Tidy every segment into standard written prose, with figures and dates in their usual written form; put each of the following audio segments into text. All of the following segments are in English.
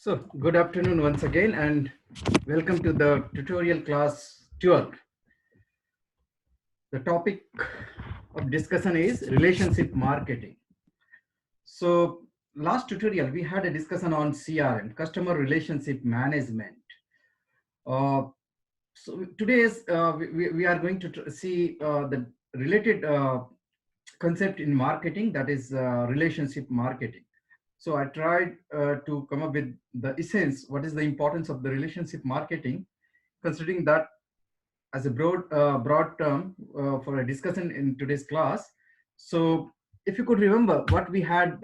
So, good afternoon once again, and welcome to the tutorial class 12. The topic of discussion is relationship marketing. So, last tutorial we had a discussion on CRM, customer relationship management. Uh, so, we are going to see the related concept in marketing, that is relationship marketing. So I tried to come up with the essence, what is the importance of the relationship marketing, considering that as a broad term for a discussion in today's class. So if you could remember what we had,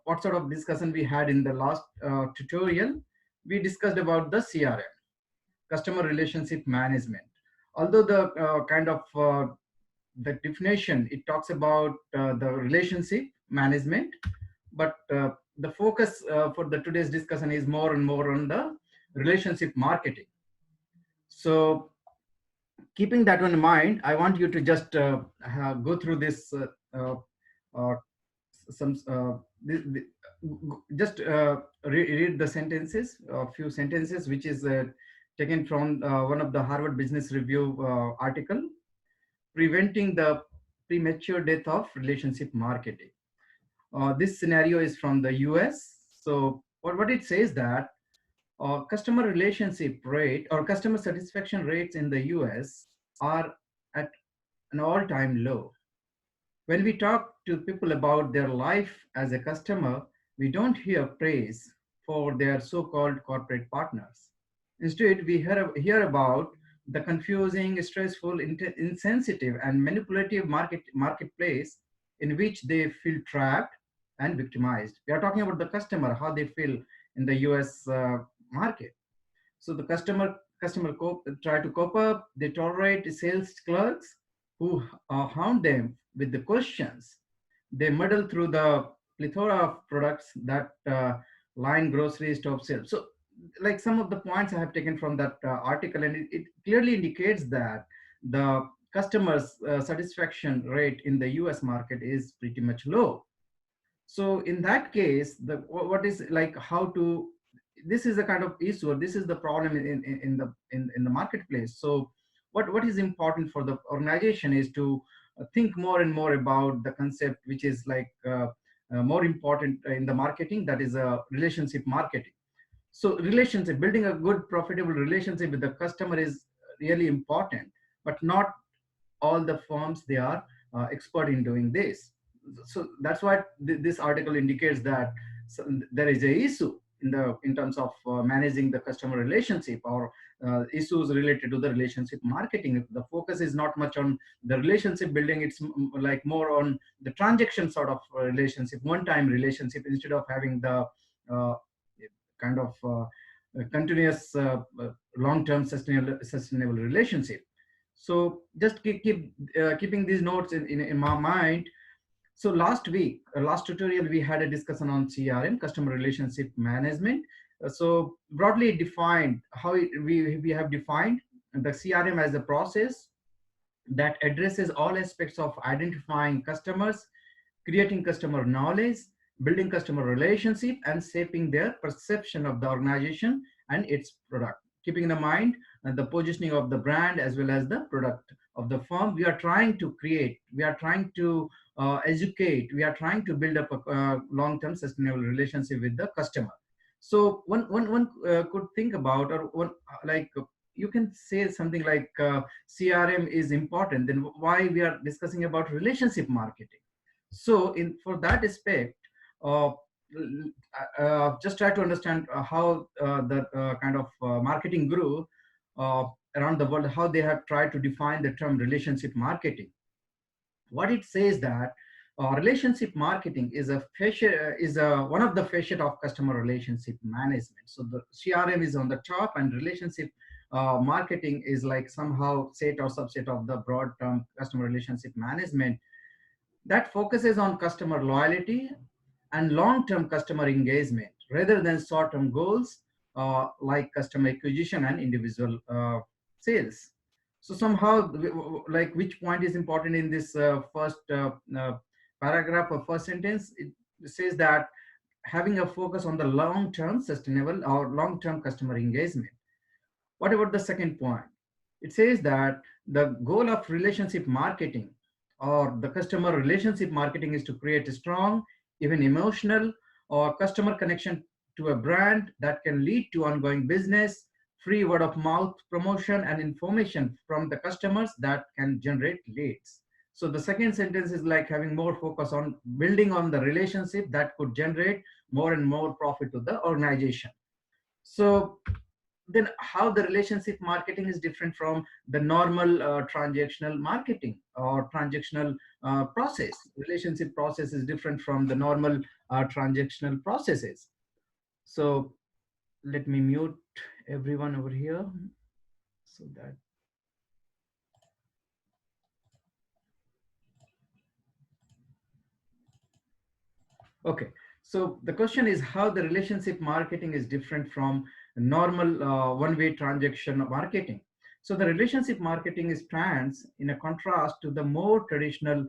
what sort of discussion we had in the last tutorial, we discussed about the CRM, customer relationship management. Although the the definition, it talks about the relationship management, but the focus for the today's discussion is more and more on the relationship marketing. So keeping that one in mind, I want you to just go through this uh, some just read the sentences, a few sentences, which is taken from one of the Harvard Business Review article, preventing the premature death of relationship marketing. This scenario is from the US. So what it says that customer relationship rate or customer satisfaction rates in the US are at an all-time low. When we talk to people about their life as a customer, we don't hear praise for their so-called corporate partners. Instead, we hear about the confusing, stressful, insensitive, and manipulative marketplace in which they feel trapped and victimized. We are talking about the customer, how they feel in the US market. So the try to cope up. They tolerate sales clerks who hound them with the questions. They muddle through the plethora of products that line groceries top shelves. So, like some of the points I have taken from that article, and it clearly indicates that the customers' satisfaction rate in the U.S. market is pretty much low. So in that case, the what is like how to, this is a kind of issue, or this is the problem in the marketplace. So what is important for the organization is to think more and more about the concept which is like more important in the marketing, that is relationship marketing. So relationship, building a good profitable relationship with the customer is really important, but not all the firms, they are expert in doing this. So that's why this article indicates that there is a issue in terms of managing the customer relationship, or issues related to the relationship marketing. The focus is not much on the relationship building, it's like more on the transaction sort of relationship, one time relationship, instead of having the uh, kind of continuous long-term sustainable relationship. So just keeping these notes in my mind. So last tutorial, we had a discussion on CRM, customer relationship management. So broadly defined, we have defined the CRM as a process that addresses all aspects of identifying customers, creating customer knowledge, building customer relationship, and shaping their perception of the organization and its product. Keeping in mind the positioning of the brand as well as the product of the firm, we are trying to create, we are trying to educate, we are trying to build up a long-term sustainable relationship with the customer. So one could think about, or one like you can say something like CRM is important, then why we are discussing about relationship marketing? So in for that aspect, uh, just try to understand how the kind of marketing grew around the world, how they have tried to define the term relationship marketing. What it says that relationship marketing is a facet, is a one of the facet of customer relationship management. So the CRM is on the top, and relationship marketing is like somehow set or subset of the broad term customer relationship management that focuses on customer loyalty and long-term customer engagement rather than short-term goals like customer acquisition and individual sales. So somehow, like which point is important in this first paragraph or first sentence? It says that having a focus on the long-term sustainable or long-term customer engagement. What about the second point? It says that the goal of relationship marketing or the customer relationship marketing is to create a strong, even emotional or customer connection to a brand that can lead to ongoing business, free word of mouth promotion, and information from the customers that can generate leads. So the second sentence is like having more focus on building on the relationship that could generate more and more profit to the organization. So then how the relationship marketing is different from the normal transactional marketing or transactional process. Relationship process is different from the normal transactional processes. So let me mute everyone over here so that, okay. So the question is how the relationship marketing is different from normal one-way transaction marketing. So the relationship marketing is trans in a contrast to the more traditional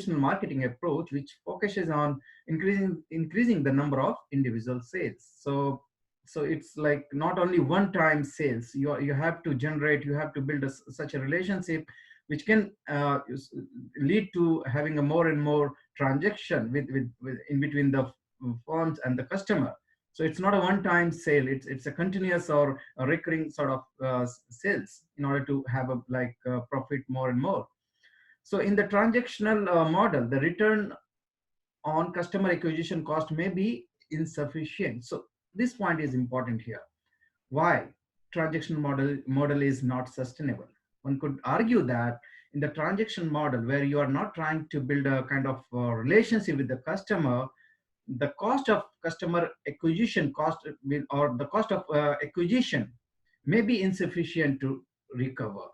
marketing approach, which focuses on increasing the number of individual sales. So it's like not only one-time sales. You have to generate, you have to build such a relationship which can lead to having a more and more transaction with in between the firms and the customer. So it's not a one-time sale, it's a continuous or a recurring sort of sales in order to have a profit more and more. So in the transactional model, the return on customer acquisition cost may be insufficient. So this point is important here. Why transaction model is not sustainable? One could argue that in the transaction model, where you are not trying to build a kind of relationship with the customer, the cost of customer acquisition cost or the cost of acquisition may be insufficient to recover.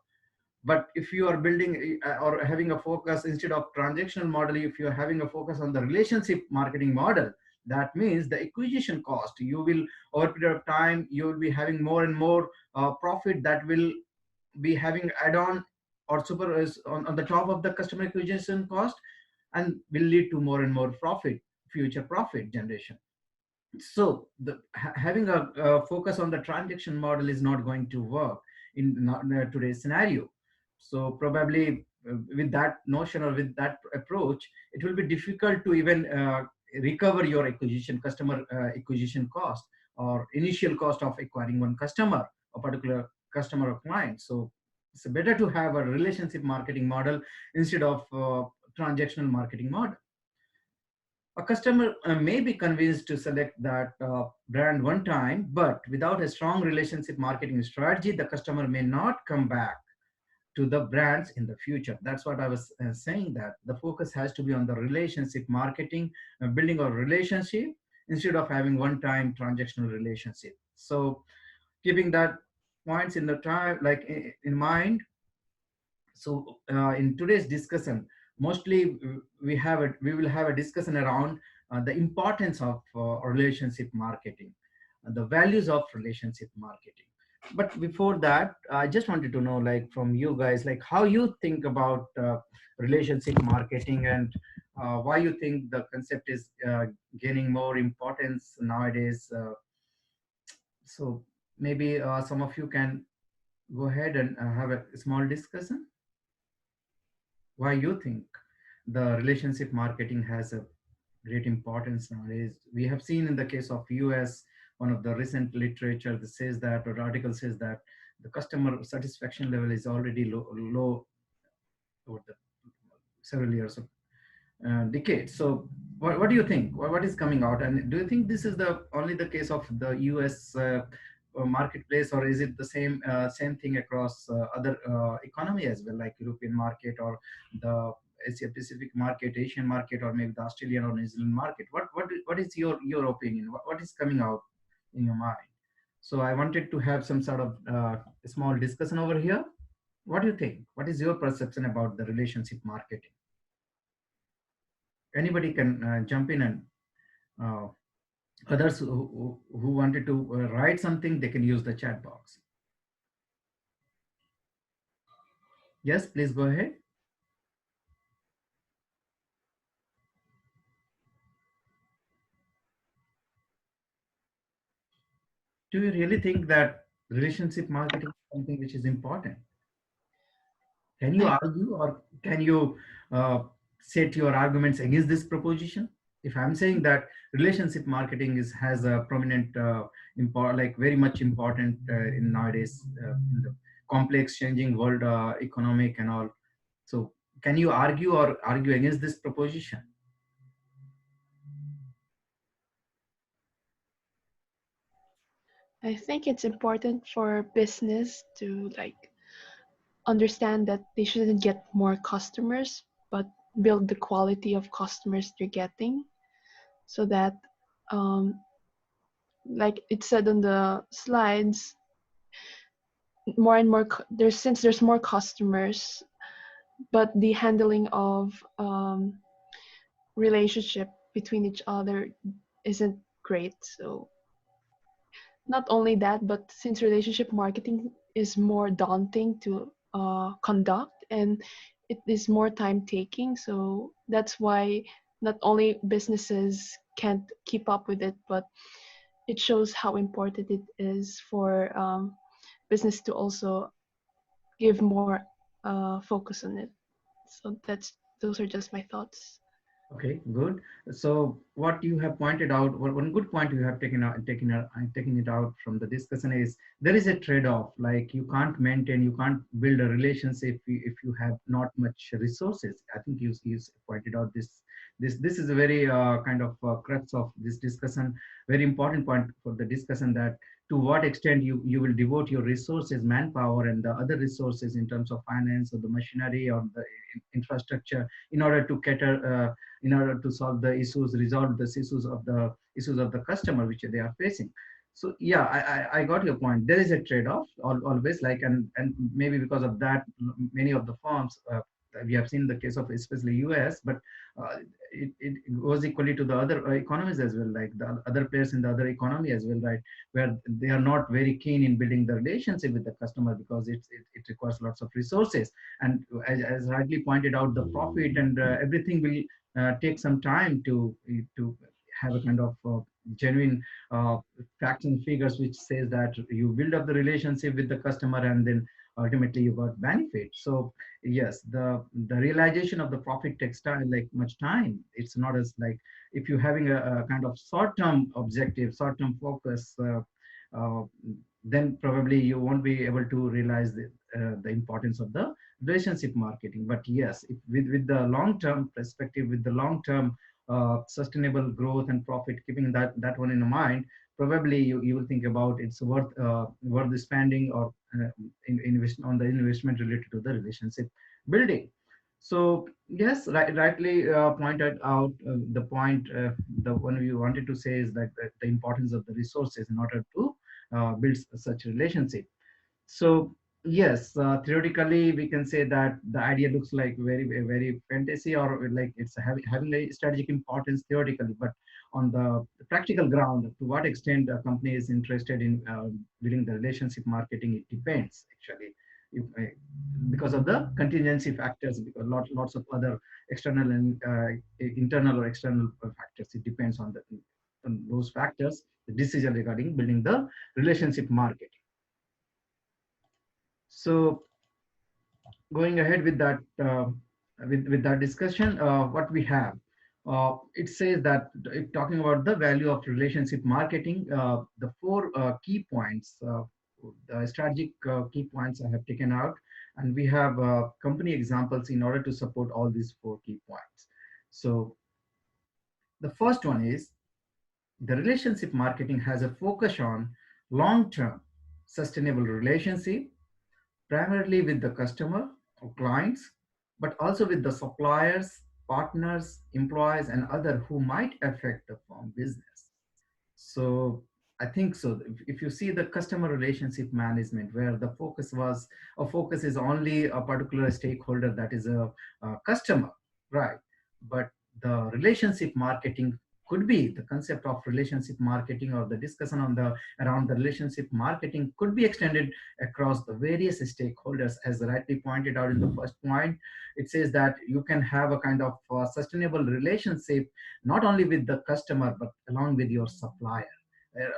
But if you are building or having a focus instead of transactional model, if you are having a focus on the relationship marketing model, that means the acquisition cost, you will over a period of time, you will be having more and more profit that will be having add-on or super on the top of the customer acquisition cost, and will lead to more and more profit, future profit generation. So having a focus on the transaction model is not going to work in today's scenario. So probably with that notion or with that approach, it will be difficult to even recover your customer acquisition cost or initial cost of acquiring one customer, a particular customer or client. So it's better to have a relationship marketing model instead of transactional marketing model. A customer may be convinced to select that brand one time, but without a strong relationship marketing strategy, the customer may not come back to the brands in the future. That's what I was saying, that the focus has to be on the relationship marketing, building a relationship instead of having one-time transactional relationship. So keeping that points in the time, like in mind. So in today's discussion, mostly we will have a discussion around the importance of relationship marketing, the values of relationship marketing. But before that, I just wanted to know, like from you guys, like how you think about relationship marketing and why you think the concept is gaining more importance nowadays. So maybe some of you can go ahead and have a small discussion. Why you think the relationship marketing has a great importance nowadays? We have seen in the case of US, one of the recent literature that says that, or article says that the customer satisfaction level is already low over the several years of decades. So what do you think? What is coming out? And do you think this is the only the case of the US marketplace, or is it the same thing across other economy as well, like European market or the Asia Pacific market, Asian market, or maybe the Australian or New Zealand market? What is your opinion? What is coming out in your mind? So I wanted to have some sort of small discussion over here. What do you think? What is your perception about the relationship marketing? Anybody can jump in, and uh, others who wanted to write something, they can use the chat box. Yes, please go ahead. do you really think that relationship marketing is something which is important? Can you I argue, or can you uh, set your arguments against this proposition? If I'm saying that relationship marketing is has a prominent, like very much important in nowadays, in the complex, changing world, economic and all. So, can you argue or argue against this proposition? I think it's important for business to like understand that they shouldn't get more customers, but build the quality of customers they're getting, so that um, like it said on the slides, more and more there's since there's more customers, but the handling of relationship between each other isn't great. So not only that, but since relationship marketing is more daunting to conduct, and it is more time taking, so that's why not only businesses can't keep up with it, but it shows how important it is for business to also give more focus on it. So those are just my thoughts. Okay, good. So what you have pointed out, one good point you have taken it out from the discussion is there is a trade-off. Like you can't maintain, you can't build a relationship if you have not much resources. I think you pointed out this is a very kind of crux of this discussion. Very important point for the discussion, that to what extent you will devote your resources, manpower, and the other resources in terms of finance or the machinery or the infrastructure in order to cater. In order to solve the issues, resolve the issues of the customer which they are facing. So yeah, I got your point. There is a trade-off always, like, and maybe because of that, many of the firms, we have seen the case of especially US, but it goes equally to the other economies as well, like the other players in the other economy as well, right? Where they are not very keen in building the relationship with the customer because it requires lots of resources. And as rightly pointed out, the profit and everything will take some time to have a kind of genuine uh, facts and figures which says that you build up the relationship with the customer and then ultimately you got benefit. So yes, the realization of the profit takes time, like much time. It's not as like if you're having a kind of short-term objective, short-term focus, uh, then probably you won't be able to realize the importance of the relationship marketing. But yes, if with the long-term perspective, with the long-term sustainable growth and profit, keeping that one in mind, probably you will think about it's worth spending or invest on the investment related to the relationship building. So yes, rightly pointed out the point. The one we wanted to say is that the importance of the resources in order to build such relationship. So yes, theoretically we can say that the idea looks like very fantasy, or like it's having a strategic importance theoretically, but on the practical ground, to what extent a company is interested in building the relationship marketing, it depends actually. If, because of the contingency factors, because lots of other external and internal or external factors, it depends on those factors, the decision regarding building the relationship marketing. So going ahead with that with that discussion, what we have, it says that if talking about the value of relationship marketing, the four key points, the strategic key points I have taken out, and we have company examples in order to support all these four key points. So the first one is the relationship marketing has a focus on long-term sustainable relationship, primarily with the customer or clients, but also with the suppliers, partners, employees, and other who might affect the firm business. So I think so. If you see the customer relationship management, where the focus was, or focus is only a particular stakeholder, that is a customer, right? But the relationship marketing could be the concept of relationship marketing, or the discussion on the around the relationship marketing could be extended across the various stakeholders, as rightly pointed out in the first point. It says that you can have a kind of sustainable relationship not only with the customer but along with your supplier,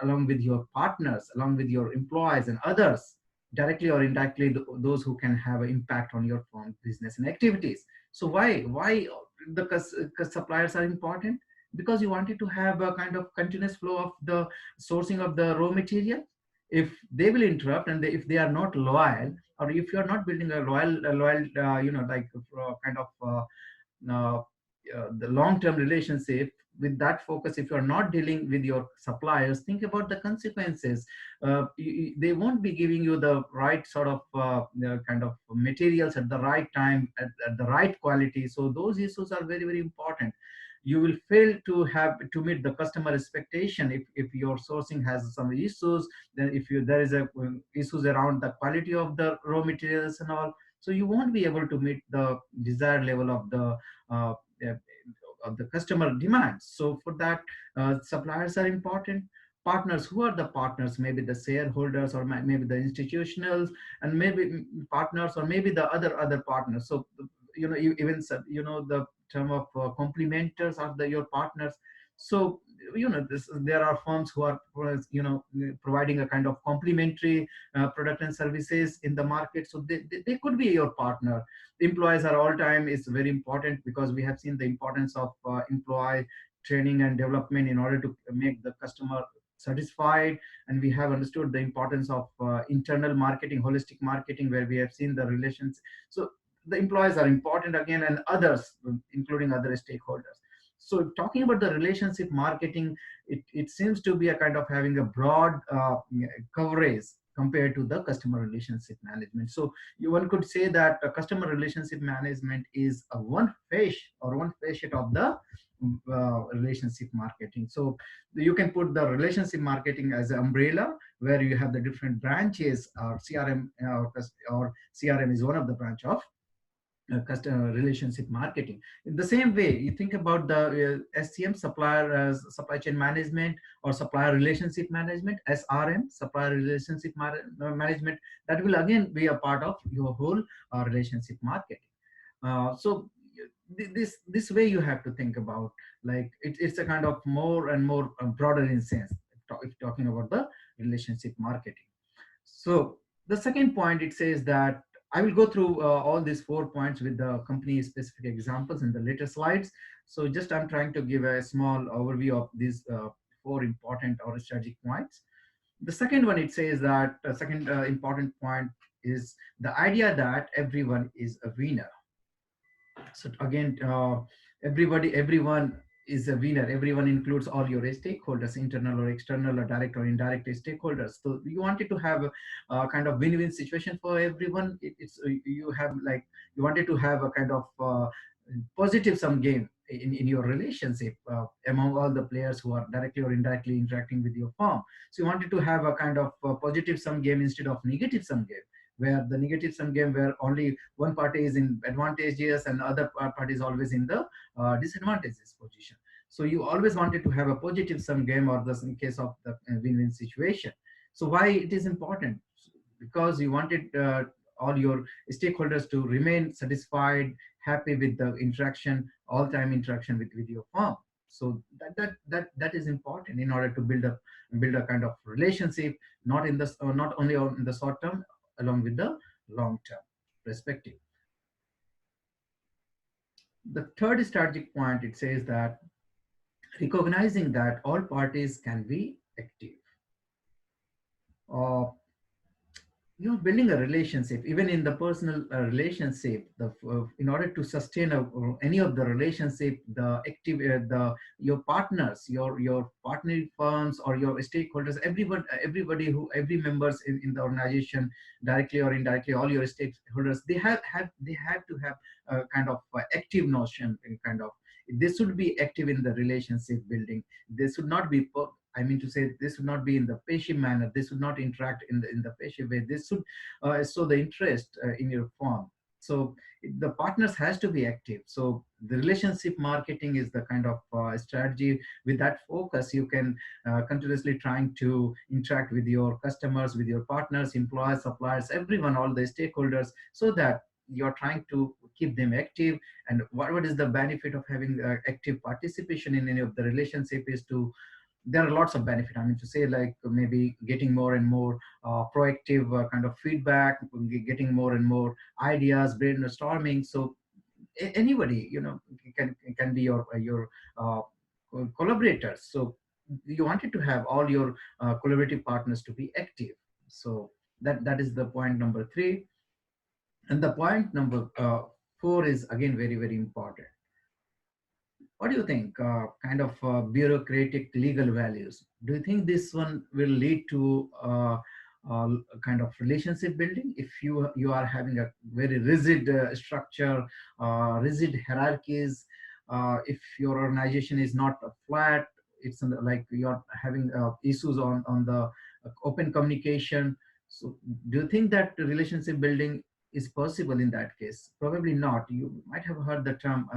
along with your partners, along with your employees and others, directly or indirectly, those who can have an impact on your firm business and activities. So why the suppliers are important? Because you wanted to have a kind of continuous flow of the sourcing of the raw material. If they will interrupt, and if they are not loyal, or if you are not building a loyal like kind of uh, the long-term relationship with that focus, if you're not dealing with your suppliers, think about the consequences. They won't be giving you the right sort of kind of materials at the right time, at the right quality. So those issues are very, very important. You will fail to have to meet the customer expectation if your sourcing has some issues. Then if there is a issues around the quality of the raw materials and all, so you won't be able to meet the desired level of the uh, uh, of the customer demands. So for that, suppliers are important. Partners, who are the partners? Maybe the shareholders, or maybe the institutionals, and maybe partners, or maybe the other partners. So even the term of complementers are your partners. So there are firms who are providing a kind of complementary product and services in the market, so they could be your partner. Employees are all time is very important, because we have seen the importance of employee training and development in order to make the customer satisfied. And we have understood the importance of internal marketing, holistic marketing, where we have seen the relations. So the employees are important again, and others, including other stakeholders. So talking about the relationship marketing, it seems to be a kind of having a broad coverage compared to the customer relationship management. So one could say that customer relationship management is a one face, or one facet of the relationship marketing. So you can put the relationship marketing as an umbrella, where you have the different branches, or CRM, or CRM is one of the branch of customer relationship marketing. In the same way, you think about the SCM, supplier supply chain management, or supplier relationship management, SRM, supplier relationship management, that will again be a part of your whole relationship marketing. So this way you have to think about, like it's a kind of more and more broader in sense, if talking about the relationship marketing. So the second point, it says that I will go through all these 4 points with the company specific examples in the later slides. So just I'm trying to give a small overview of these four important or strategic points. The second one, it says that second important point is the idea that everyone is a winner. So again, everyone is a winner. Everyone includes all your stakeholders, internal or external, or direct or indirect stakeholders. So you wanted to have a kind of win-win situation for everyone. It's you have like you wanted to have a kind of positive sum game in your relationship among all the players who are directly or indirectly interacting with your firm. So you wanted to have a kind of positive sum game instead of negative sum game, where the negative sum game, where only one party is in advantageous and other party is always in the disadvantageous position. So you always wanted to have a positive sum game, or this in case of the win-win situation. So why it is important? Because you wanted all your stakeholders to remain satisfied, happy with the interaction, all time interaction with your firm. So that is important in order to build a kind of relationship, not in the not only in the short term, along with the long term perspective. The third strategic point, it says that recognizing that all parties can be active. Uh, building a relationship, even in the personal relationship, in order to sustain any of the relationship, the active your partners, your partner firms, or your stakeholders, everybody who every members in the organization, directly or indirectly, all your stakeholders, they have to have a kind of active notion, kind of, they should be active in the relationship building. They should not be I mean to say, this should not be in the passive manner. This should not interact in the passive way. This should show the interest in your firm. So the partners has to be active. So the relationship marketing is the kind of strategy. With that focus, you can continuously trying to interact with your customers, with your partners, employees, suppliers, everyone, all the stakeholders, so that you're trying to keep them active. And what is the benefit of having active participation in any of the relationship is to there are lots of benefit. I mean to say, like maybe getting more and more proactive kind of feedback, getting more and more ideas, brainstorming. So anybody, can be your uh, collaborators. So you wanted to have all your collaborative partners to be active. So that is the point number three. And the point number four is again very, very important. What do you think? Kind of bureaucratic legal values. Do you think this one will lead to uh, kind of relationship building? If you are having a very rigid structure, rigid hierarchies, if your organization is not flat, like you're having issues on the open communication. So, do you think that relationship building is possible in that case? Probably not. You might have heard the term.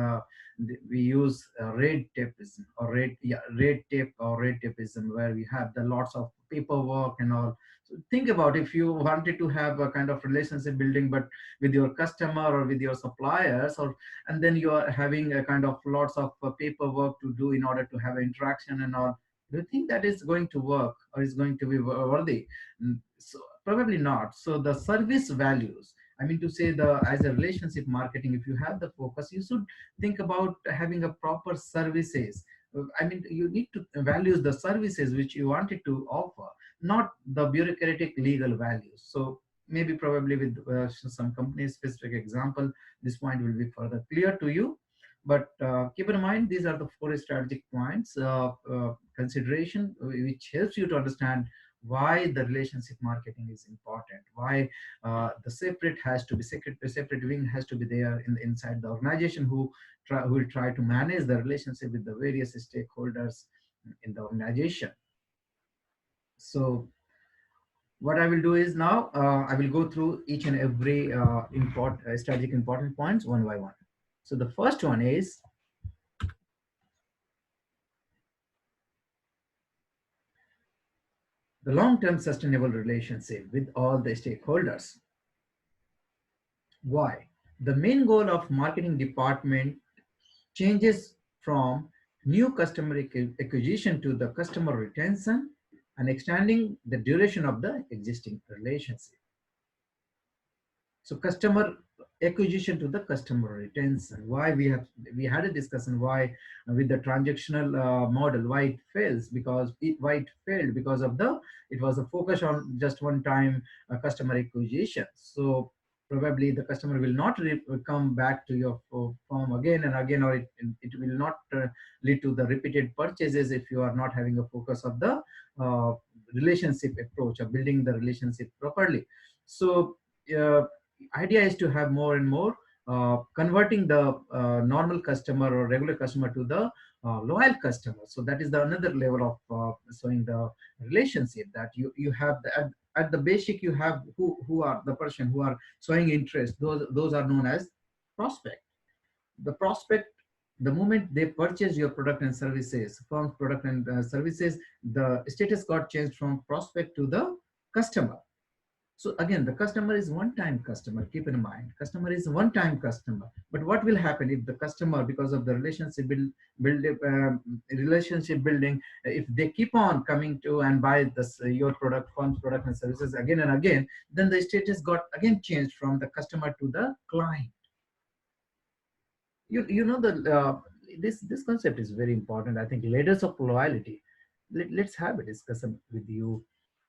We use red tapeism or red tape or red tapeism, where we have the lots of paperwork and all. So think about if you wanted to have a kind of relationship building, but with your customer or with your suppliers, or and then you are having a kind of lots of paperwork to do in order to have interaction and all. Do you think that is going to work or is going to be worthy? So probably not. So the service values, I mean to say, the as a relationship marketing, if you have the focus, you should think about having a proper services. I mean, you need to value the services which you wanted to offer, not the bureaucratic legal values. So maybe probably with some company specific example, this point will be further clear to you. But keep in mind, these are the four strategic points consideration, which helps you to understand why the relationship marketing is important, why the separate has to be separate wing has to be there inside the organization, who will try to manage the relationship with the various stakeholders in the organization. So what I will do is now I will go through each and every strategic important points one by one. So the first one is the long-term sustainable relationship with all the stakeholders. Why? The main goal of marketing department changes from new customer acquisition to the customer retention and extending the duration of the existing relationship. So customer acquisition to the customer retention. Why we had a discussion why with the transactional model, why it fails, because why it failed because of the it was a focus on just one time customer acquisition. So probably the customer will not come back to your firm again and again, or it will not lead to the repeated purchases if you are not having a focus of the uh, relationship approach of building the relationship properly. So uh, idea is to have more and more converting the normal customer or regular customer to the loyal customer. So that is the another level of showing the relationship, that you have at the basic you have who are the person who are showing interest. Those are known as prospect. The prospect, the moment they purchase your product and services, from product and services, the status got changed from prospect to the customer. So again, the customer is one-time customer. Keep in mind, customer is one-time customer. But what will happen if the customer, because of the relationship building, if they keep on coming to and buy this your product, firm's product and services again and again, then the status got again changed from the customer to the client. You know the this concept is very important. I think ladders of loyalty. Let's have a discussion with you.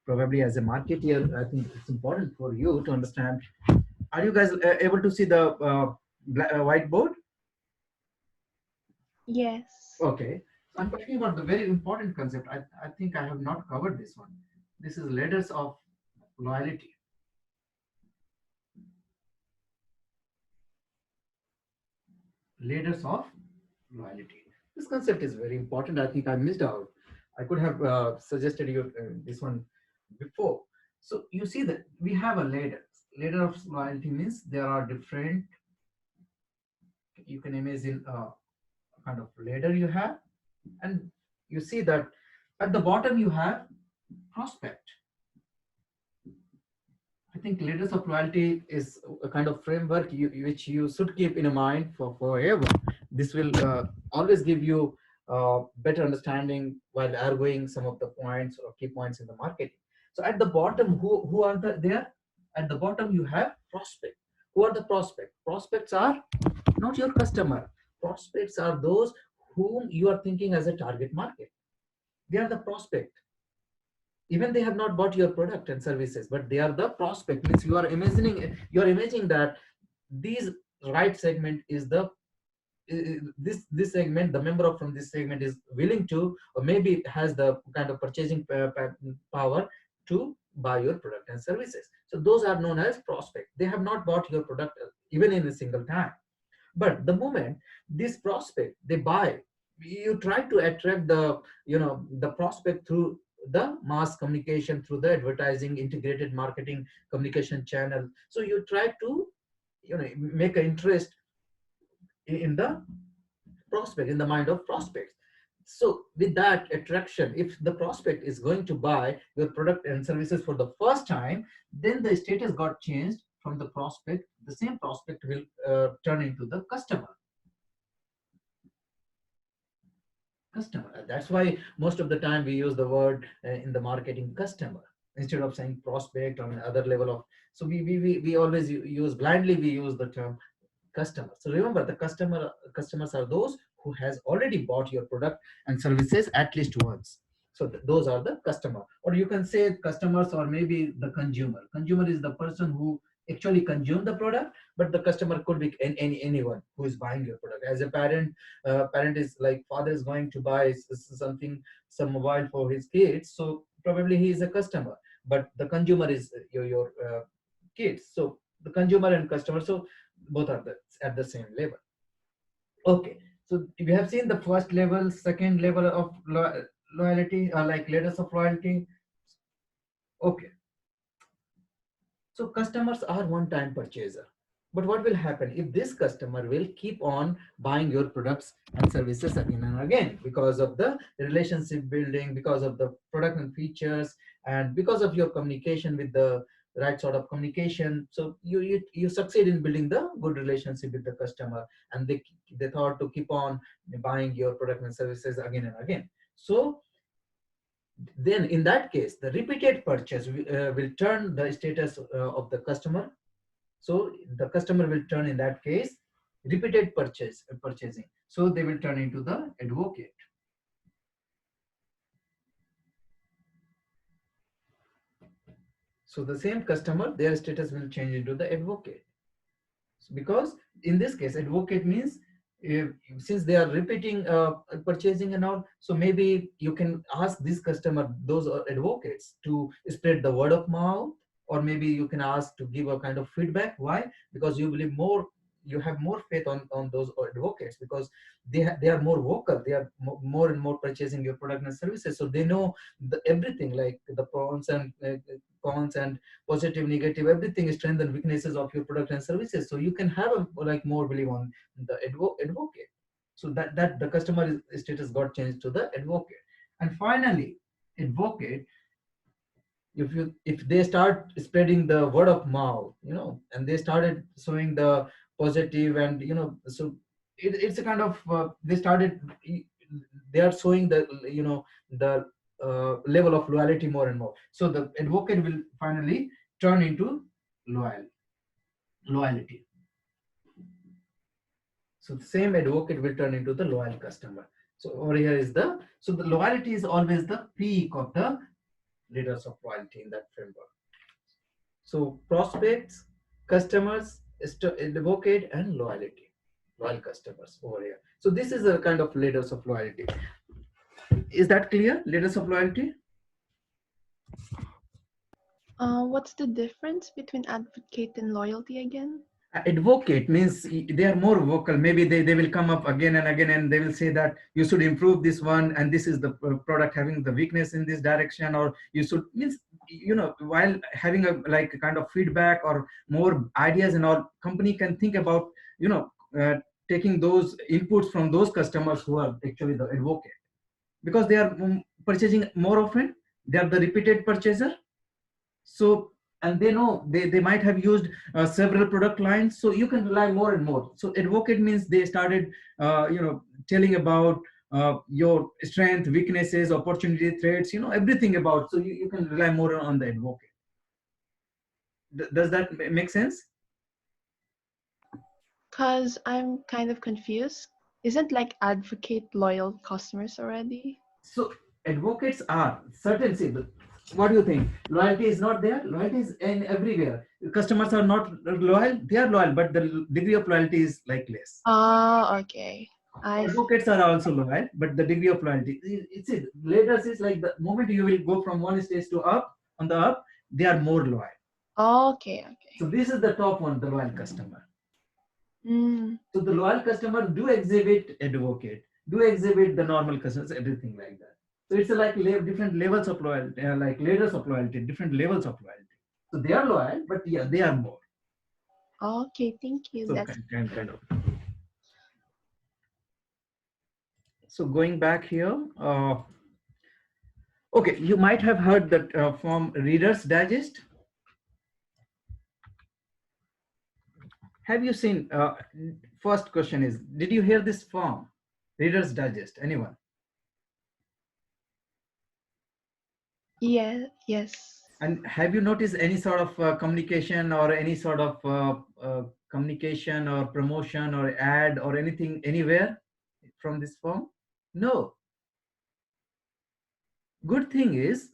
Probably as a marketer, I think it's important for you to understand. Are you guys able to see the whiteboard? Yes. Okay. So I'm talking about the very important concept. I think I have not covered this one. This is ladders of loyalty. Ladders of loyalty. This concept is very important. I think I missed out. I could have suggested you this one before. So you see that we have a ladder. Ladder of loyalty means there are different. You can imagine a kind of ladder you have, and you see that at the bottom you have prospect. I think ladders of loyalty is a kind of framework which you should keep in mind for forever. This will always give you better understanding while arguing some of the points or key points in the marketing. So at the bottom, who are there? At the bottom, you have prospect. Who are the prospect? Prospects are not your customer. Prospects are those whom you are thinking as a target market. They are the prospect. Even they have not bought your product and services, but they are the prospect. Means you are imagining that these right segment is the this segment, the member from this segment is willing to, or maybe has the kind of purchasing power to buy your product and services. So those are known as prospect. They have not bought your product even in a single time. But the moment this prospect they buy, you try to attract the the prospect through the mass communication, through the advertising, integrated marketing communication channel. So you try to make an interest in the prospect, in the mind of prospects. So with that attraction, if the prospect is going to buy your product and services for the first time, then the status got changed from the prospect. The same prospect will turn into the customer. That's why most of the time we use the word in the marketing customer instead of saying prospect on other level of. So we always use blindly, we use the term customer. So remember, the customers are those who has already bought your product and services at least once. So those are the customer, or you can say customers, or maybe the consumer is the person who actually consume the product, but the customer could be anyone who is buying your product. As a parent, parent is like, father is going to buy something, some mobile for his kids, so probably he is a customer, but the consumer is your kids. So the consumer and customer, so both are at the same level. Okay, so we have seen the first level, second level of loyalty, like ladders of loyalty. Okay, so customers are one-time purchaser. But what will happen if this customer will keep on buying your products and services again and again, because of the relationship building, because of the product and features, and because of your communication with the right sort of communication. So you succeed in building the good relationship with the customer, and they thought to keep on buying your product and services again and again. So then in that case, the repeated purchase will turn the status of the customer. So the customer will turn, in that case, repeated purchasing. So they will turn into the advocate. So the same customer, their status will change into the advocate. So because in this case, advocate means, since they are repeating purchasing and all, so maybe you can ask this customer, those are advocates, to spread the word of mouth, or maybe you can ask to give a kind of feedback. Why? Because you believe more, you have more faith on those advocates, because they are more vocal, they are more and more purchasing your product and services, so they know everything, like the pros and cons and positive, negative, everything, strengths and weaknesses of your product and services. So you can have a like more belief on the advocate. So that the customer status got changed to the advocate. And finally, advocate, if they start spreading the word of mouth, and they started showing the positive, and so it's a kind of they are showing the the level of loyalty more and more. So the advocate will finally turn into loyalty. So the same advocate will turn into the loyal customer. So over here is so the loyalty is always the peak of the leaders of loyalty in that framework. So prospects, customers, advocate, and loyal customers over here. So this is a kind of leaders of loyalty. Is that clear? Leaders of loyalty. What's the difference between advocate and loyalty again? Advocate means they are more vocal. Maybe they will come up again and again, and they will say that you should improve this one, and this is the product having the weakness in this direction, or you should, means while having a like a kind of feedback or more ideas and all, company can think about taking those inputs from those customers who are actually the advocate, because they are purchasing more often, they are the repeated purchaser. So, and they know they might have used several product lines, so you can rely more and more. So advocate means they started telling about your strength, weaknesses, opportunity, threats, everything about. So you can rely more on the advocate. Does that make sense? Because I'm kind of confused. Isn't like advocate loyal customers already? So advocates are certain. See, what do you think? Loyalty is not there. Loyalty is in everywhere. Customers are not loyal. They are loyal, but the degree of loyalty is like less. Ah, okay. I see. Advocates are also loyal, but the degree of loyalty, it's it. Leaders is like the moment you will go from one stage to up, on the up, they are more loyal. Okay, okay. So this is the top one, the loyal customer. Mm. So the loyal customer do exhibit advocate, do exhibit the normal customers, everything like that. So it's like different levels of loyalty, like layers of loyalty, different levels of loyalty. So they are loyal, but yeah, they are more. Okay, thank you. So That's kind of. So going back here, okay, you might have heard that from Reader's Digest. Have you seen? First question is, did you hear this form, Reader's Digest? Anyone? yeah, yes. And have you noticed any sort of communication or any sort of communication or promotion or ad or anything anywhere from this form? No. Good thing is,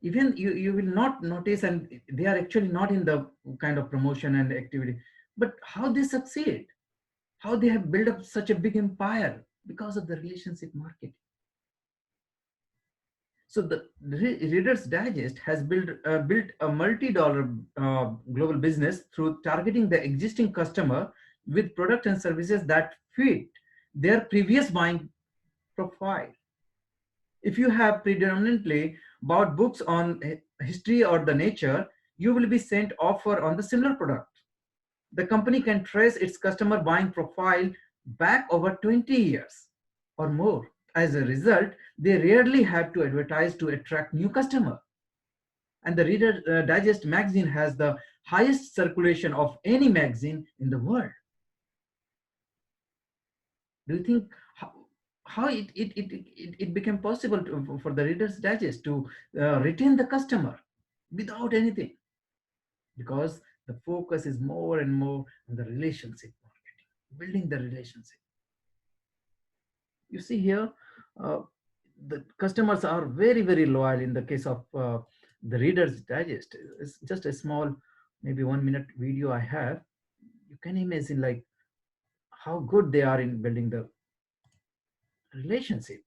even you will not notice, and they are actually not in the kind of promotion and activity, but how they succeed, how they have built up such a big empire because of the relationship marketing. So the Reader's Digest has built a multi-dollar global business through targeting the existing customer with product and services that fit their previous buying profile. If you have predominantly bought books on history or the nature, you will be sent offer on the similar product. The company can trace its customer buying profile back over 20 years or more. As a result, they rarely have to advertise to attract new customer. And the Reader Digest magazine has the highest circulation of any magazine in the world. Do you think how it became possible for the Reader's Digest to retain the customer without anything? Because the focus is more and more on the relationship marketing, building the relationship. You see here, uh, the customers are very loyal in the case of the Reader's Digest. It's just a small, maybe 1 minute video I have. You can imagine like how good they are in building the relationship.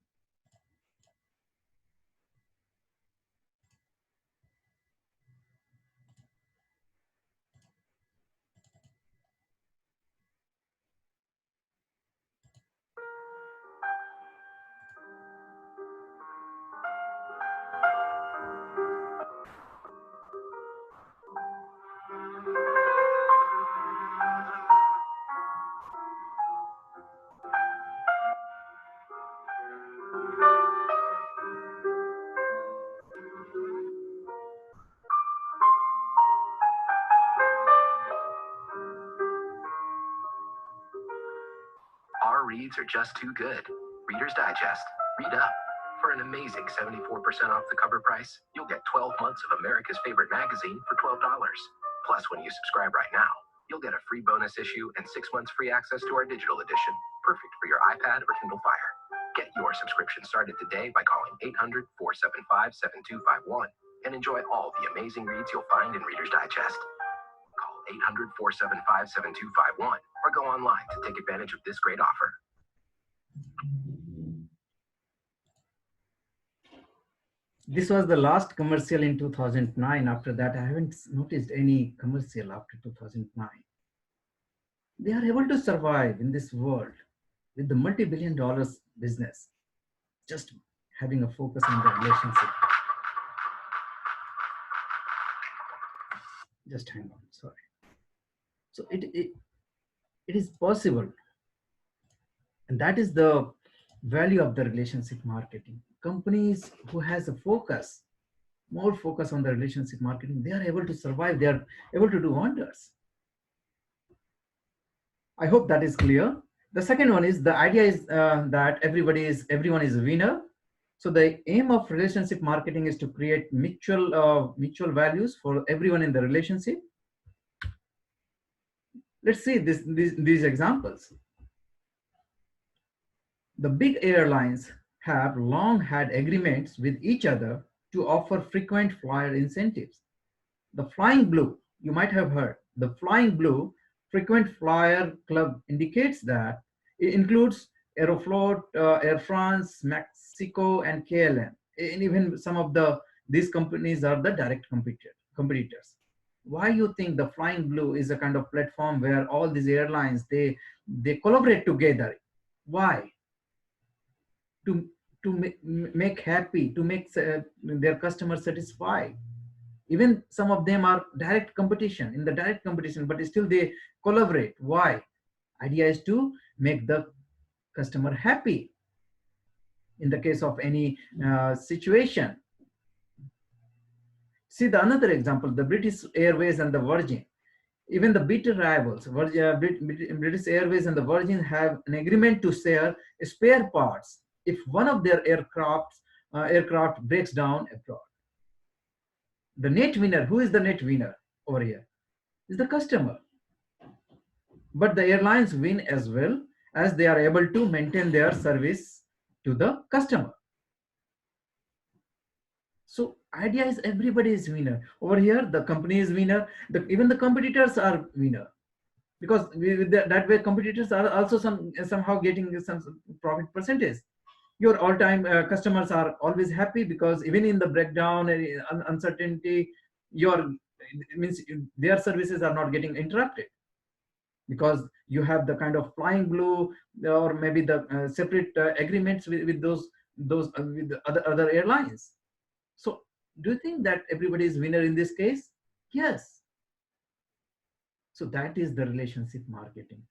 Our reads are just too good. Reader's Digest. Read up. For an amazing 74% off the cover price, you'll get 12 months of America's favorite magazine for $12. Plus, when you subscribe right now, you'll get a free bonus issue and 6 months free access to our digital edition, perfect for your iPad or Kindle Fire. Get your subscription started today by calling 800-475-7251 and enjoy all the amazing reads you'll find in Reader's Digest. Call 800-475-7251 or go online to take advantage of this great offer. This was the last commercial in 2009. After that, I haven't noticed any commercial after 2009. They are able to survive in this world with the multi-billion dollars business, just having a focus on the relationship. Just hang on, sorry. So it is possible. And that is the value of the relationship marketing. Companies who has a focus, more focus on the relationship marketing, they are able to survive, they are able to do wonders. I hope that is clear. The second one is the idea is that everyone is a winner. So the aim of relationship marketing is to create mutual values for everyone in the relationship. Let's see these examples. The big airlines have long had agreements with each other to offer frequent flyer incentives. The Flying Blue, you might have heard, the Flying Blue Frequent Flyer Club indicates that it includes Aeroflot, Air France, Mexico, and KLM. And even some of these companies are the direct competitors. Why you think the Flying Blue is a kind of platform where all these airlines they collaborate together? Why? To make happy, to make their customers satisfied. Even some of them are direct competition, but still they collaborate. Why? Idea is to make the customer happy in the case of any situation. See the another example, the British Airways and the Virgin. Even the bitter rivals, British Airways and the Virgin have an agreement to share spare parts if one of their aircraft breaks down abroad. The net winner, who is the net winner over here? Is the customer. But the airlines win as well, as they are able to maintain their service to the customer. So idea is everybody is winner. Over here, the company is winner. Even the competitors are winner, because that way competitors are also somehow getting some profit percentage. Your all-time customers are always happy, because even in the breakdown and uncertainty, it means their services are not getting interrupted, because you have the kind of Flying Blue, or maybe the separate agreements with those with the other airlines. So do you think that everybody is winner in this case? Yes. So that is the relationship marketing.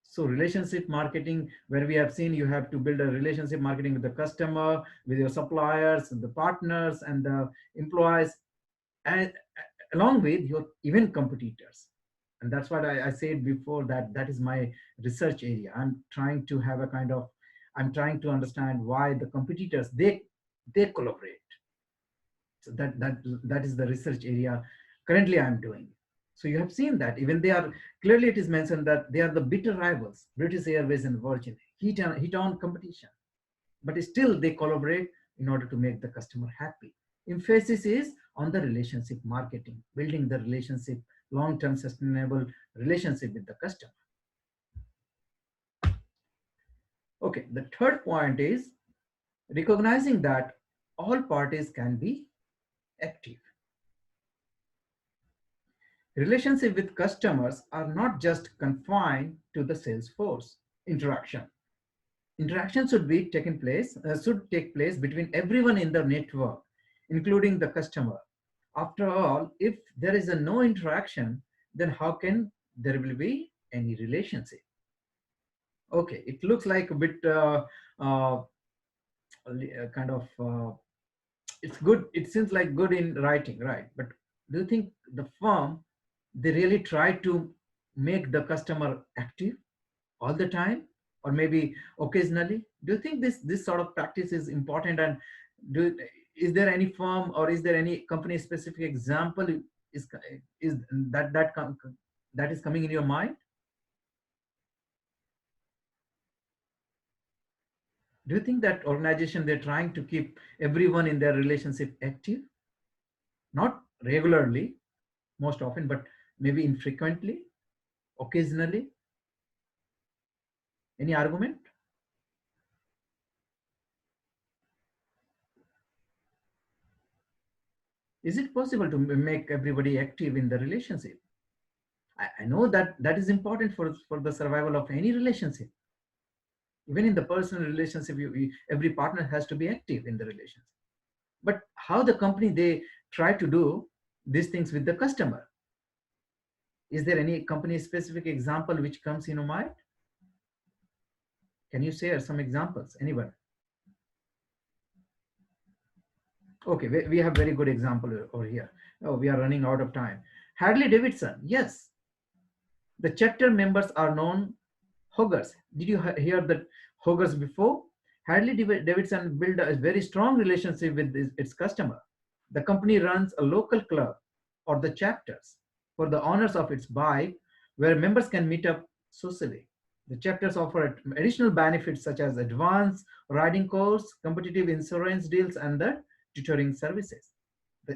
So relationship marketing, where we have seen you have to build a relationship marketing with the customer, with your suppliers, the partners, and the employees, and along with your even competitors. And that's what I said before, that is my research area. I'm trying to understand why the competitors they collaborate. So that is the research area currently I'm doing. So you have seen that even they are clearly, it is mentioned that they are the bitter rivals, British Airways and Virgin, heat on competition, but still they collaborate in order to make the customer happy. Emphasis is on the relationship marketing, building the relationship, long-term sustainable relationship with the customer. Okay, the third point is recognizing that all parties can be active. Relationship with customers are not just confined to the sales force interaction. Interaction should take place between everyone in the network, including the customer. After all, if there is no interaction, then how can there will be any relationship? Okay, it looks like a bit kind of it's good. It seems like good in writing, right? But do you think the firm, they really try to make the customer active all the time, or maybe occasionally? Do you think this sort of practice is important? And is there any firm, or is there any company specific example is that is coming in your mind? Do you think that organization, they're trying to keep everyone in their relationship active, not regularly most often, but maybe infrequently, occasionally? Any argument? Is it possible to make everybody active in the relationship? I know that is important for the survival of any relationship. Even in the personal relationship, every partner has to be active in the relationship. But how the company, they try to do these things with the customer? Is there any company specific example which comes in your mind? Can you share some examples, anyone? Okay, we have very good example over here. Oh, we are running out of time. Harley Davidson, yes. The chapter members are known Hoggers. Did you hear that Hoggers before? Harley Davidson built a very strong relationship with its customer. The company runs a local club or the chapters for the owners of its bike where members can meet up socially. The chapters offer additional benefits such as advanced riding course, competitive insurance deals, and the tutoring services.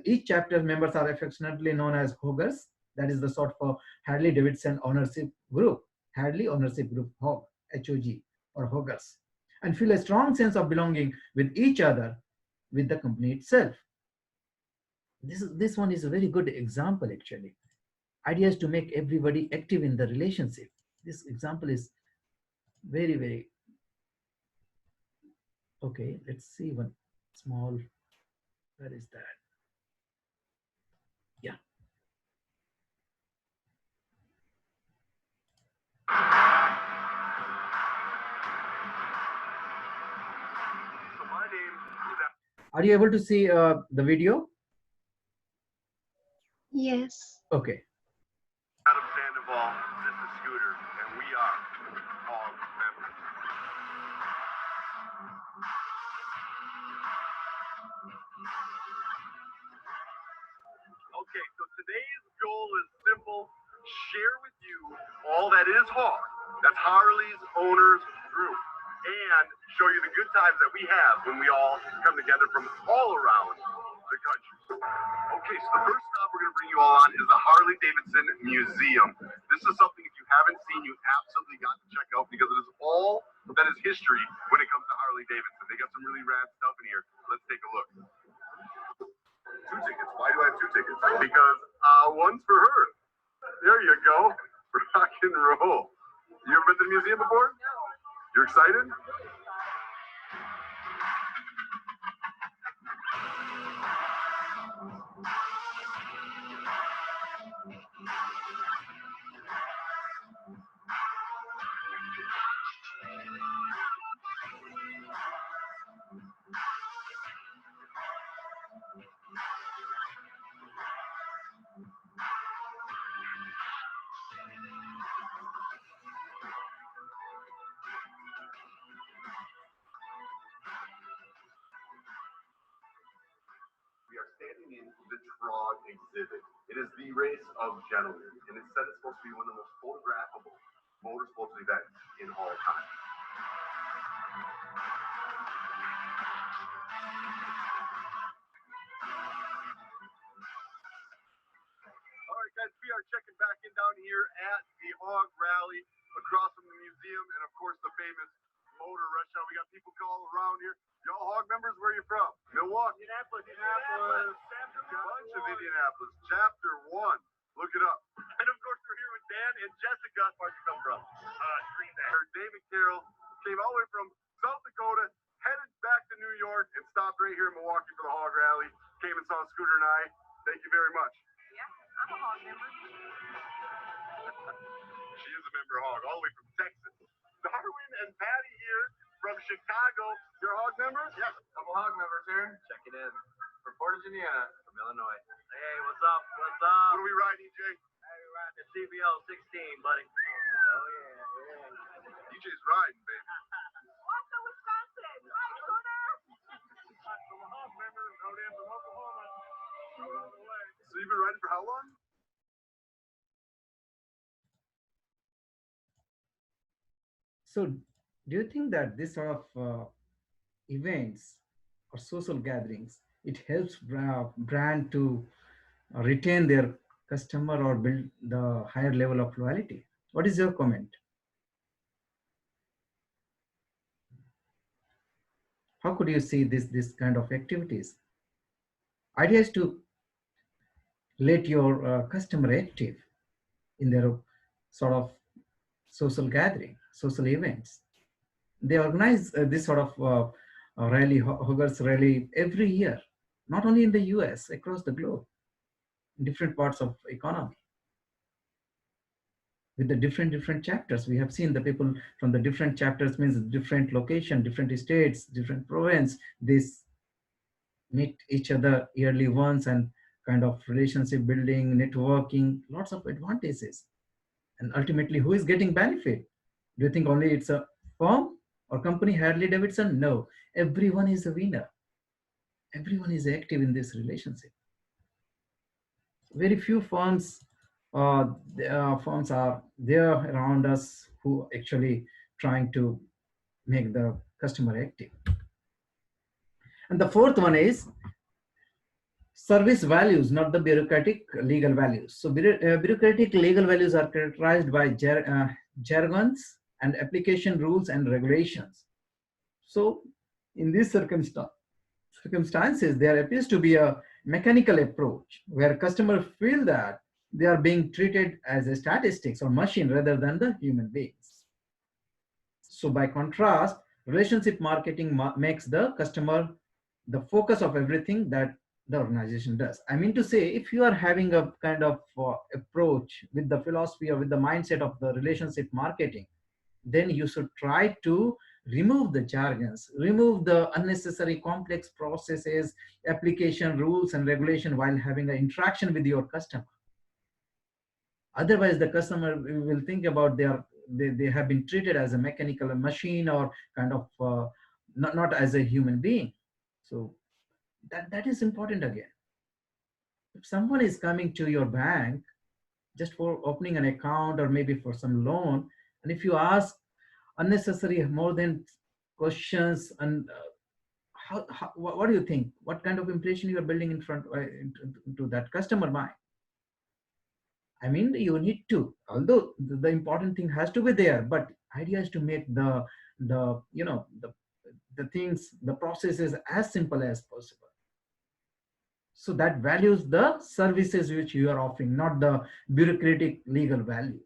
Each chapter members are affectionately known as Hoggers. That is the short for Harley Davidson Ownership Group. Hadley Ownership Group, HOG, HOG, or Hoggers, and feel a strong sense of belonging with each other, with the company itself. This one is a very good example actually. Idea is to make everybody active in the relationship. This example is very, very okay. Let's see one small. Where is that? Yeah. Are you able to see the video? Yes. Okay. Adam Sandoval, this is Scooter, and we are all members. Okay, so today's goal is simple. Share with you all that is HOG. That's Harley's Owners Group. And show you the good times that we have when we all come together from all around the country. Okay, so the first stop we're going to bring you all on is the Harley Davidson Museum. This is something, if you haven't seen, you absolutely got to check out because it is all that is history when it comes to Harley Davidson. They got some really rad stuff in here. Let's take a look. 2 tickets. Why do I have 2 tickets? Because one's for her. There you go. Rock and roll. You ever been to the museum before? No. You're excited? We are standing in the Trog exhibit. It is the race of gentlemen, and it's said it's supposed to be one of the most photographable motorsports events in all time. All right, guys, we are checking back in down here at the Hog Rally across from the museum and, of course, the famous Motor Rush Hour. We got people all around here. Y'all Hog members, where are you from? Milwaukee. Indianapolis. Bunch of Indianapolis. Chapter 1. Look it up. And, of course, we're here with Dan and Jessica. Where'd you come from? Green Bay. David Carroll came all the way from South Dakota, headed back to New York, and stopped right here in Milwaukee for the Hog Rally. Came and saw Scooter and I. Thank you very much. I'm a HOG member. She is a member of HOG, all the way from Texas. Darwin and Patty here from Chicago. You're HOG members? Yes, a couple HOG members here. Check it in. From Portage, Indiana. From Illinois. Hey, what's up? What's up? What are we riding, EJ? Hey, we're riding the CBL 16, buddy. Oh, yeah. EJ's riding, baby. What's the Wisconsin? Hi, Scooter. I'm a HOG member, rode in from Oklahoma. Rode all the way. So you've been riding for how long? So do you think that this sort of events or social gatherings, it helps brand to retain their customer or build the higher level of loyalty? What is your comment? How could you see this kind of activities? Idea is to let your customer active in their sort of social gathering, social events. They organize this sort of rally, Hoggers rally every year, not only in the US, across the globe, in different parts of economy. With the different chapters, we have seen the people from the different chapters, means different location, different states, different province, this meet each other yearly once and kind of relationship building, networking, lots of advantages. And ultimately, who is getting benefit? Do you think only it's a firm or company, Harley Davidson? No, everyone is a winner. Everyone is active in this relationship. Very few firms, firms are there around us who actually trying to make the customer active. And the fourth one is service values, not the bureaucratic legal values. So bureaucratic legal values are characterized by jargons and application rules and regulations. So in these circumstances, there appears to be a mechanical approach where customers feel that they are being treated as a statistics or machine rather than the human beings. So by contrast, relationship marketing makes the customer the focus of everything that the organization does. I mean to say, if you are having a kind of approach with the philosophy or with the mindset of the relationship marketing, then you should try to remove the jargons, remove the unnecessary complex processes, application rules and regulation while having an interaction with your customer. Otherwise, the customer will think about they have been treated as a mechanical machine or kind of not as a human being. So that is important again. If someone is coming to your bank just for opening an account or maybe for some loan, and if you ask unnecessary more than questions and what do you think? What kind of impression you are building in front into that customer mind? I mean, you need to, although the important thing has to be there, but idea is to make the things, the processes as simple as possible. So that values the services which you are offering, not the bureaucratic legal values.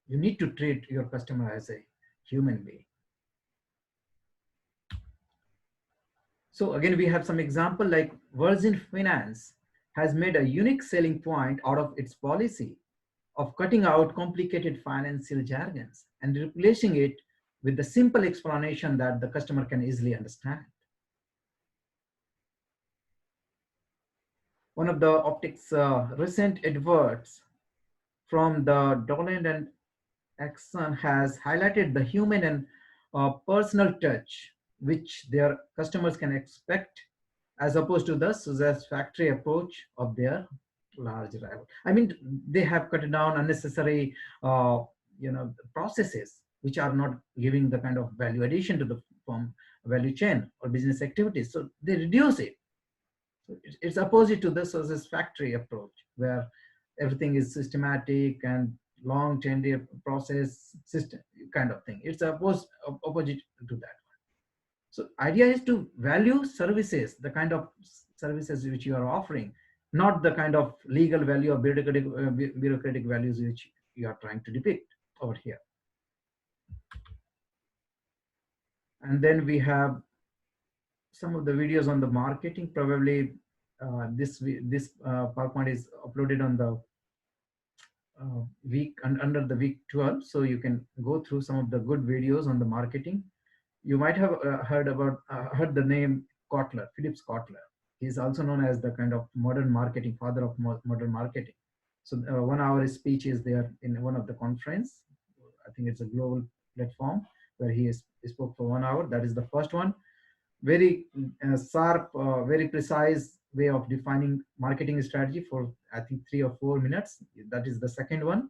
You need to treat your customer as a human being. So again, we have some example like Virgin Finance has made a unique selling point out of its policy of cutting out complicated financial jargons and replacing it with the simple explanation that the customer can easily understand. One of the optics recent adverts from the Dolan and Exxon has highlighted the human and personal touch which their customers can expect as opposed to the satisfactory approach of their large rival. I mean, they have cut down unnecessary processes which are not giving the kind of value addition to the firm value chain or business activities. So they reduce it. So it's opposite to the satisfactory approach where everything is systematic and long tenure process system kind of thing. It's opposite to that. So idea is to value services, the kind of services which you are offering, not the kind of legal value or bureaucratic values which you are trying to depict over here. And then we have some of the videos on the marketing. Probably this PowerPoint is uploaded on the week and under the week 12, so you can go through some of the good videos on the marketing. You might have heard the name Kotler, Philip Kotler. He's also known as the kind of modern marketing, father of modern marketing. So 1 hour speech is there in one of the conference. I think it's a global platform where he spoke for 1 hour. That is the first one. Very sharp, very precise way of defining marketing strategy for I think 3 or 4 minutes. That is the second one.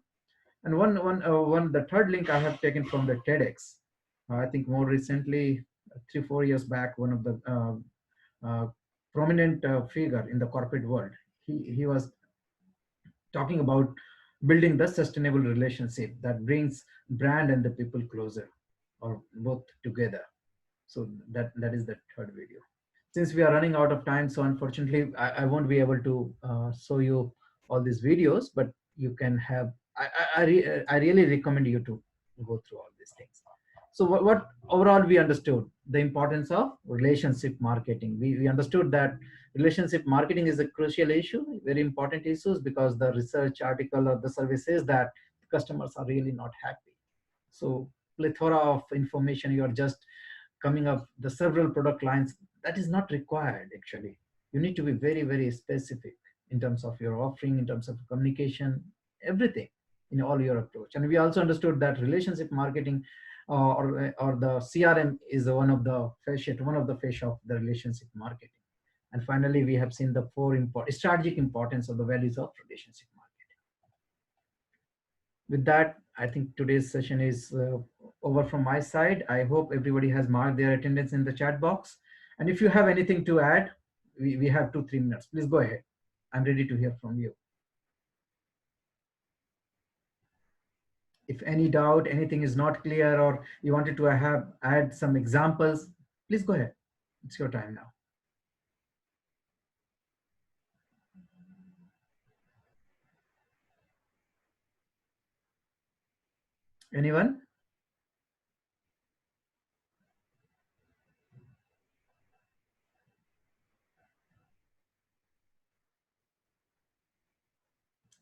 And the third link I have taken from the TEDx. I think more recently, 3-4 years back, one of the prominent figure in the corporate world, he was talking about building the sustainable relationship that brings brand and the people closer or both together. So that is the third video. Since we are running out of time, so unfortunately I won't be able to show you all these videos, but you can have, I really recommend you to go through all these things. So what overall we understood the importance of relationship marketing. We understood that relationship marketing is a crucial issue, very important issues, because the research article or the survey says that customers are really not happy. So plethora of information, you are just coming up the several product lines, that is not required actually. You need to be very, very specific in terms of your offering, in terms of communication, everything. in all your approach. And we also understood that relationship marketing or the CRM is one of the fascia of the relationship marketing. And finally, we have seen the four strategic importance of the values of relationship marketing. With that, I think today's session is over from my side. I hope everybody has marked their attendance in the chat box. And if you have anything to add, we have 2-3 minutes. Please go ahead. I'm ready to hear from you. If any doubt, anything is not clear, or you wanted to add some examples, please go ahead. It's your time now. Anyone?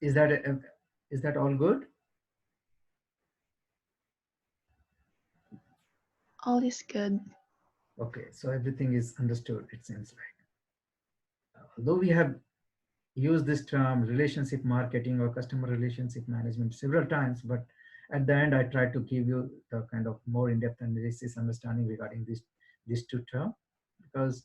Is that all good? All is good. Okay, so everything is understood, it seems like. Although we have used this term relationship marketing or customer relationship management several times, but at the end I tried to give you the kind of more in-depth analysis understanding regarding these two terms, because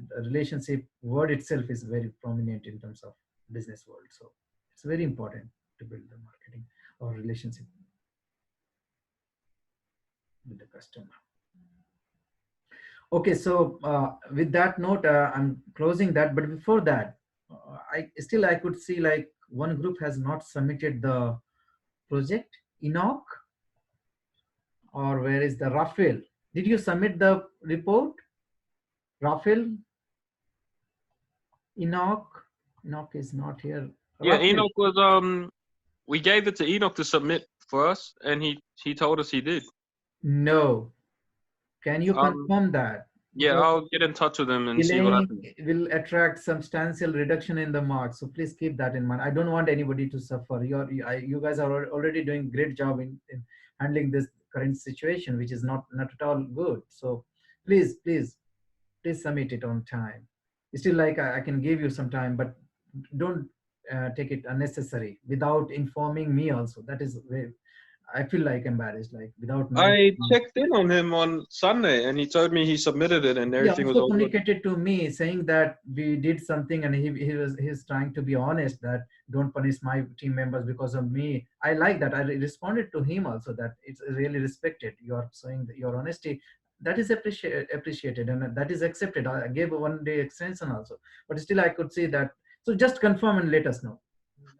the relationship word itself is very prominent in terms of business world. So it's very important to build the marketing or relationship with the customer. Okay, so with that note, I'm closing that. But before that, I could see like one group has not submitted the project. Enoch, or where is the Rafael? Did you submit the report? Rafael? Enoch is not here. Yeah, Rafael. Enoch was we gave it to Enoch to submit for us, and he told us he did. No. Can you confirm that? Yeah, Because I'll get in touch with him and see what happens. will attract substantial reduction in the marks. So please keep that in mind. I don't want anybody to suffer. You guys are already doing great job in handling this current situation, which is not at all good. So please submit it on time. It's still like I can give you some time, but don't take it unnecessary without informing me also. That is very, I feel like embarrassed, like without I checked in on him on Sunday, and he told me he submitted it and everything was also all good. communicated to me saying that we did something, and he's trying to be honest that don't punish my team members because of me. I like that. I responded to him also that it's really respected. You are showing your honesty. That is appreciated and that is accepted. I gave a 1 day extension also, but still I could see that. So just confirm and let us know.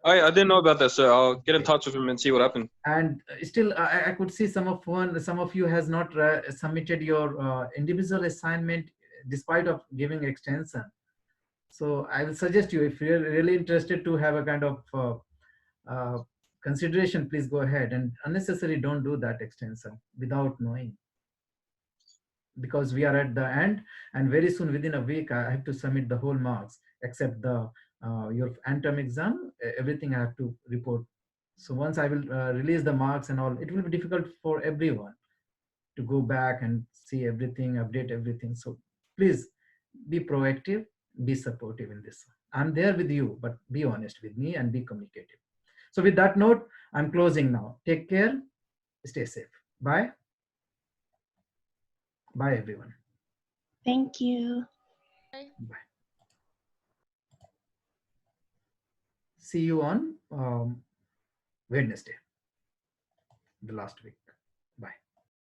I didn't know about that, sir. I'll get in touch with him and see what happened. And still, I could see some of you has not submitted your individual assignment despite of giving extension. So I will suggest you, if you're really interested to have a kind of consideration, please go ahead, and unnecessary don't do that extension without knowing, because we are at the end, and very soon within a week I have to submit the whole marks except the your anthem exam. Everything I have to report. So once I will release the marks and all, it will be difficult for everyone to go back and see everything, update everything. So please be proactive, be supportive in this. I'm there with you, but be honest with me and be communicative. So with that note, I'm closing now. Take care, stay safe. Bye. Bye, everyone. Thank you. Bye. See you on Wednesday, the last week. Bye.